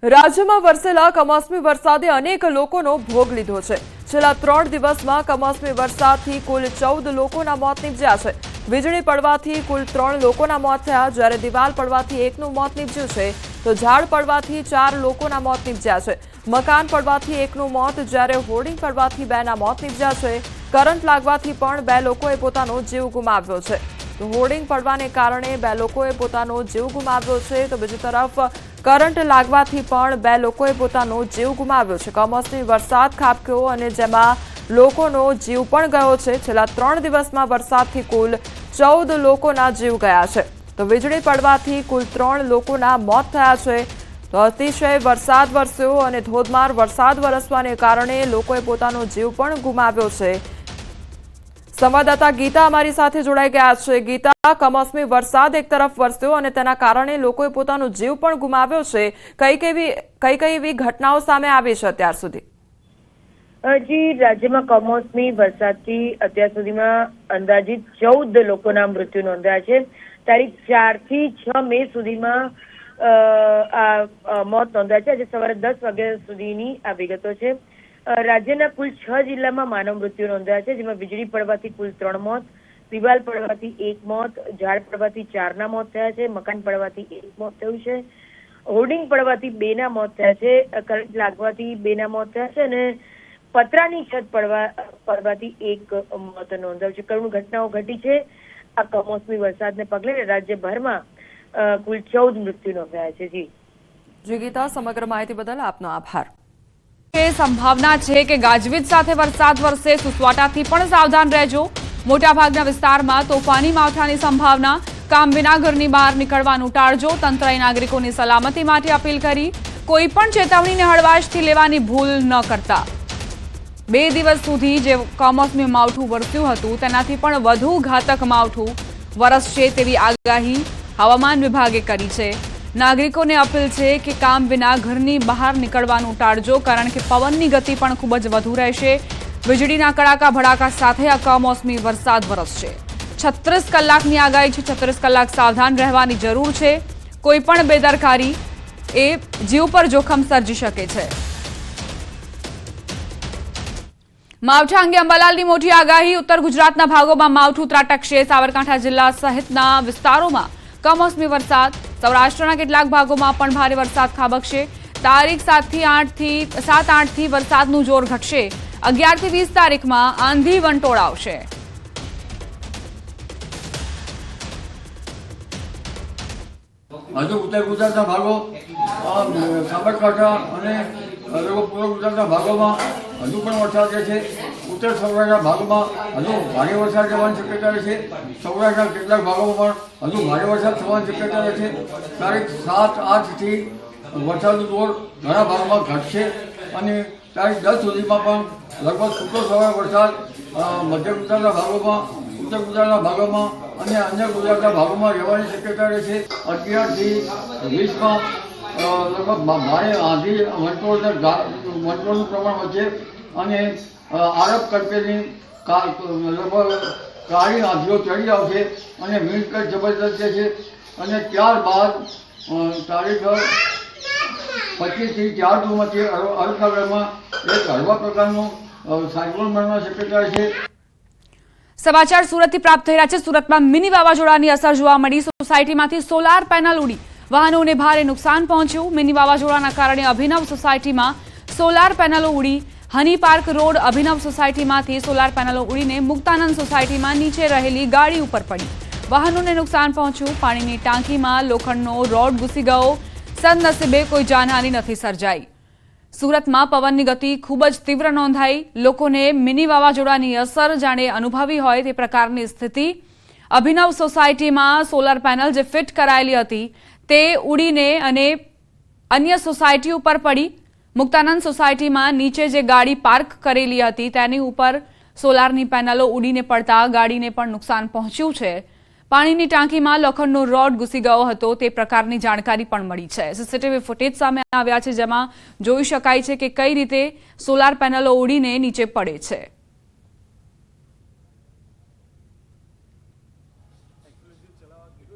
રાજ્યમાં વરસેલા કમોસમી વરસાદે અનેક લોકોનો ભોગ લીધો છે। છેલ્લા 3 દિવસમાં કમોસમી વરસાદથી કુલ 14 લોકોના મોત નીપજ્યા છે। વીજળી પડવાથી કુલ 3 લોકોના મોત થયા, જ્યારે દિવાલ પડવાથી એકનું મોત નીપજ્યું છે, તો ઝાડ પડવાથી 4 લોકોના મોત નીપજ્યા છે। મકાન પડવાથી એકનું મોત, જ્યારે હોર્ડિંગ પડવાથી 2ના મોત નીપજ્યા છે। કરંટ લાગવાથી પણ 2 લોકોએ પોતાનો જીવ ગુમાવ્યો છે। તો હોર્ડિંગ પડવાને કારણે 2 લોકોએ પોતાનો જીવ ગુમાવ્યો છે, તો બીજી તરફ કરંટ લાગવાથી પણ 2 લોકોએ પોતાનો જીવ ગુમાવ્યો છે। કમોસમી વરસાદ ખાબક્યો અને જેમાં લોકોનો જીવ પણ ગયો છે। છેલ્લા 3 દિવસમાં વરસાદથી કુલ 14 લોકોના જીવ ગયા છે, તો વીજળી પડવાથી કુલ 3 લોકોના મોત થયા છે। તો અતિશય વરસાદ વરસ્યો અને ધોધમાર વરસાદ વરસવાને કારણે લોકોએ પોતાનો જીવ પણ ગુમાવ્યો છે। સંવાદદાતા ગીતા અમારી સાથે જોડાઈ ગયા છે। ગીતા, કમોસમી વરસાદ એક તરફ વરસ્યો અને તેના કારણે લોકોએ પોતાનો જીવ પણ ગુમાવ્યો છે। કઈ એવી ઘટનાઓ સામે આવી છે અત્યાર સુધી? જી, રાજ્યમાં કમોસમી વરસાદથી અત્યાર સુધીમાં અંદાજિત 14 લોકોના મૃત્યુ નોંધાયા છે। તારીખ 4 થી 6 મે સુધીમાં મોત નોંધાયા છે। આજે સવારે 10 વાગ્યા સુધીની આ વિગતો છે। રાજ્યના કુલ 6 જિલ્લામાં માનવ મૃત્યુ નોંધાયા છે, જેમાં વીજળી પડવાથી કુલ 3 મોત, દિવાલ પડવાથી 1 મોત, ઝાડ પડવાથી 4ના મોત થયા છે, મકાન પડવાથી 1 મોત થયું છે, હોર્ડિંગ પડવાથી 2ના મોત થયા છે, કરંટ લાગવાથી 2ના મોત થયા છે અને પતરાની છત પડવાથી 1 મોત નોંધાયું છે। કરુણ ઘટનાઓ ઘટી છે આ કમોસમી વરસાદને પગલે। રાજ્યભરમાં કુલ 14 મૃત્યુ નોંધાયા છે। જી ગીતા, સમગ્ર માહિતી બદલ આપનો આભાર। સંભાવના છે કે ગાજવીજ સાથે વરસાદ વરસે, સુસવાટાથી પણ સાવધાન રહેજો। મોટાભાગના વિસ્તારમાં તોફાની માવઠાની સંભાવના। કામ વિના ઘરની બહાર નીકળવાનું ટાળજો। તંત્રએ નાગરિકોની સલામતી માટે અપીલ કરી। કોઈ પણ ચેતવણીને હળવાશથી લેવાની ભૂલ ન કરતા। 2 દિવસ સુધી જે કમોસમી માવઠું વરસ્યું હતું તેનાથી પણ વધુ ઘાતક માવઠું વરસશે તેવી આગાહી હવામાન વિભાગે કરી છે। નાગરિકોને અપીલ છે કે કામ વિના ઘરની બહાર નીકળવાનું ટાળજો, કારણ કે પવનની ગતિ પણ ખૂબ જ વધુ રહેશે। વીજળીના કડાકા ભડાકા સાથે આ કમોસમી વરસાદ વરસશે। 36 કલાકની આગાહી છે। 36 કલાક સાવધાન રહેવાની જરૂર છે। કોઈ પણ બેદરકારી એ જીવ પર જોખમ સર્જી શકે છે। માવઠા અંગે અંબાલાલની મોટી આગાહી। ઉત્તર ગુજરાતના ભાગોમાં માવઠું ત્રાટકશે। સાબરકાંઠા જિલ્લા સહિતના વિસ્તારોમાં કમોસમી વરસાદ। સૌરાષ્ટ્રના કેટલાક ભાગોમાં પણ ભારે વરસાદ ખાબકશે। તારીખ 7 થી 8 વરસાદનું જોર ઘટશે। 11 થી 20 તારીખમાં આંધી વંટોળ આવશે। હજુ ઉત્તર ગુજરાતના ભાગો, સાબરકાંઠા અને પૂર્વ ગુજરાતના ભાગોમાં હજુ પણ વરસાદ રહેશે। ઉત્તર સૌરાષ્ટ્રના ભાગોમાં હજુ ભારે વરસાદ રહેવાની શક્યતા રહેશે। સૌરાષ્ટ્રના કેટલાક ભાગોમાં પણ હજુ ભારે વરસાદ થવાની શક્યતા રહેશે। તારીખ 7-8 થી વરસાદનું જોર ઘણા ભાગોમાં ઘટશે અને તારીખ 10 સુધીમાં પણ લગભગ છૂટો છવાયો વરસાદ મધ્ય ગુજરાતના ભાગોમાં, ઉત્તર ગુજરાતના ભાગોમાં અને અન્ય ગુજરાતના ભાગોમાં રહેવાની શક્યતા રહેશે। 11 થી 20માં લગભગ ભારે આંધી વંટોળનું પ્રમાણ વધશે અને આરબ કંપનીની લગભગ કાળી આંધીઓ ચડી આવશે અને વિન્ડ કટ જબરદસ્ત રહેશે અને ત્યારબાદ તારીખ 25 થી 4 જૂનમાંથી અરબસાગરમાં એક હળવા પ્રકારનું સાયક્લોન બનવાની શક્યતા રહેશે। સમાચાર સુરતથી પ્રાપ્ત થઈ રહ્યા છે। સુરતમાં મિની વાવાઝોડાની અસર જોવા મળી। સોસાયટીમાંથી સોલાર પેનલ ઉડી, વાહનોને ભારે નુકસાન પહોંચ્યું। મિની વાવાઝોડાના કારણે અભિનવ સોસાયટીમાં સોલાર પેનલો ઉડી। હની પાર્ક રોડ અભિનવ સોસાયટીમાંથી સોલાર પેનલો ઉડીને મુક્તાનંદ સોસાયટીમાં નીચે રહેલી ગાડી ઉપર પડી, વાહનોને નુકસાન પહોંચ્યું। પાણીની ટાંકીમાં લોખંડનો રોડ ઘૂસી ગયો। સદનસીબે કોઈ જાનહાનિ નથી સર્જાઈ। સુરતમાં પવનની ગતિ ખૂબ જ તીવ્ર નોંધાઈ। લોકોને મિની વાવાઝોડાની અસર જાણે અનુભવી હોય તે પ્રકારની સ્થિતિ। અભિનવ સોસાયટીમાં સોલાર પેનલ જે ફિટ કરાયેલી હતી તે ઉડીને અને અન્ય સોસાયટી ઉપર પડી। મુક્તાનંદ સોસાયટીમાં નીચે જે ગાડી પાર્ક કરેલી હતી તેની ઉપર સોલારની પેનલો ઉડીને પડતા ગાડીને પણ નુકસાન પહોંચ્યું છે। પાણીની ટાંકીમાં લોખંડનો રોડ ઘૂસી ગયો હતો તે પ્રકારની જાણકારી પણ મળી છે। સીસીટીવી ફૂટેજ સામે આવ્યા છે, જેમાં જોઈ શકાય છે કે કઈ રીતે સોલાર પેનલો ઉડીને નીચે પડે છે।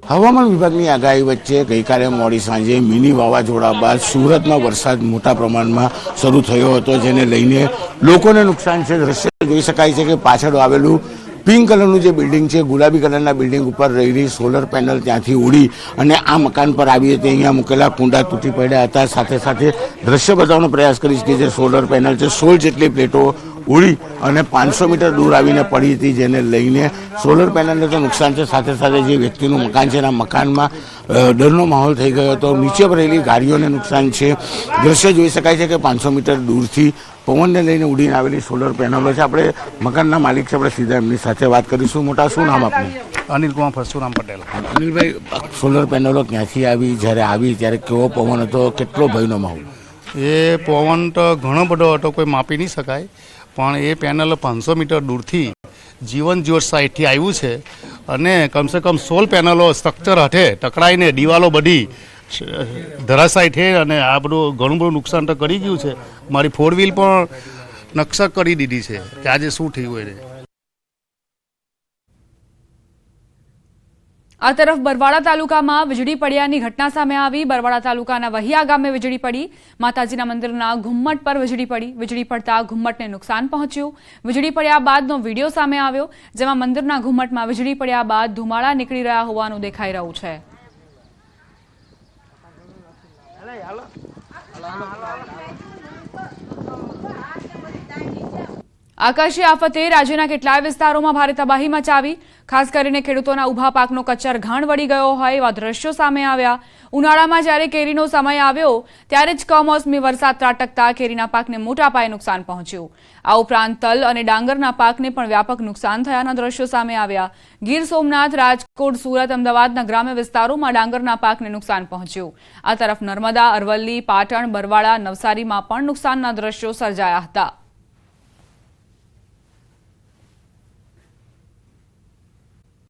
હવામાન વિભાગની આગાહી વચ્ચે ગઈકાલે મોડી સાંજે મિની વાવાઝોડા બાદ સુરતમાં વરસાદ મોટા પ્રમાણમાં શરૂ થયો હતો, જેને લઈને લોકોને નુકસાન છે. દ્રશ્ય જોઈ શકાય છે કે પાછળ આવેલું પિંક કલરનું જે બિલ્ડિંગ છે, ગુલાબી કલરના બિલ્ડિંગ ઉપર રહેલી સોલર પેનલ ત્યાંથી ઉડી અને આ મકાન પર આવી હતી. અહીંયા મૂકેલા કુંડા તૂટી પડ્યા હતા. સાથે સાથે દ્રશ્ય બતાવવાનો પ્રયાસ કરીશ કે જે સોલર પેનલ છે 16 જેટલી પ્લેટો ઉડી અને 500 મીટર દૂર આવીને પડી હતી, જેને લઈને સોલર પેનલને તો નુકસાન છે. સાથે સાથે જે વ્યક્તિનું મકાન છે એના મકાનમાં ડરનો માહોલ થઈ ગયો હતો. નીચે રહેલી ગાડીઓને નુકસાન છે. દ્રશ્ય જોઈ શકાય છે કે 500 મીટર દૂરથી પવનને લઈને ઉડીને આવેલી સોલર પેનલો છે. આપણે મકાનના માલિક છે, આપણે સીધા એમની સાથે વાત કરીશું. મોટા, શું નામ આપનું? અનિલ કુમાર પરશુરામ પટેલ. અનિલભાઈ, સોલર પેનલો ક્યાંથી આવી, જ્યારે આવી ત્યારે કેવો પવન હતો, કેટલો ભયનો માહોલ? એ પવન તો ઘણો બધો હતો, કોઈ માપી નહીં શકાય, પણ એ પેનલ 500 મીટર દૂરથી જીવન જ્યોત સાઇટથી આવ્યું છે અને કમસે કમ 16 પેનલો સ્ટ્રક્ચર હઠે ટકરાઈને દિવાલો બધી ધરાશાય છે અને આ બધું ઘણું બધું નુકસાન તો કરી ગયું છે. મારી 4 વ્હીલ પણ નકશા કરી દીધી છે કે આજે શું થયું હોય. આ તરફ બરવાડા તાલુકામાં વીજળી પડ્યાની ઘટના સામે આવી. બરવાડા તાલુકાના વહિયા ગામે વીજળી પડી. માતાજીના મંદિરના ઘુમ્મટ પર વીજળી પડી. વીજળી પડતા ઘુમ્મટને નુકસાન પહોંચ્યું. વીજળી પડ્યા બાદનો વિડીયો સામે આવ્યો, જેમાં મંદિરના ઘુમ્મટમાં વીજળી પડ્યા બાદ ધુમાડા નીકળી રહ્યા હોવાનું દેખાઈ રહ્યું છે. આકાશી આફતે રાજ્યના કેટલાય વિસ્તારોમાં ભારે તબાહી મચાવી. ખાસ કરીને ખેડૂતોના ઊભા પાકનો કચ્ચર ઘાણ વળી ગયો હોય એવા દ્રશ્યો સામે આવ્યા. ઉનાળામાં જ્યારે કેરીનો સમય આવ્યો ત્યારે જ કમોસમી વરસાદ ત્રાટકતા કેરીના પાકને મોટા પાયે નુકસાન પહોંચ્યું. આ ઉપરાંત તલ અને ડાંગરના પાકને પણ વ્યાપક નુકસાન થયાના દ્રશ્યો સામે આવ્યા. ગીર સોમનાથ, રાજકોટ, સુરત, અમદાવાદના ગ્રામ્ય વિસ્તારોમાં ડાંગરના પાકને નુકસાન પહોંચ્યું. આ તરફ નર્મદા, અરવલ્લી, પાટણ, બરવાડા, નવસારીમાં પણ નુકસાનના દ્રશ્યો સર્જાયા હતા.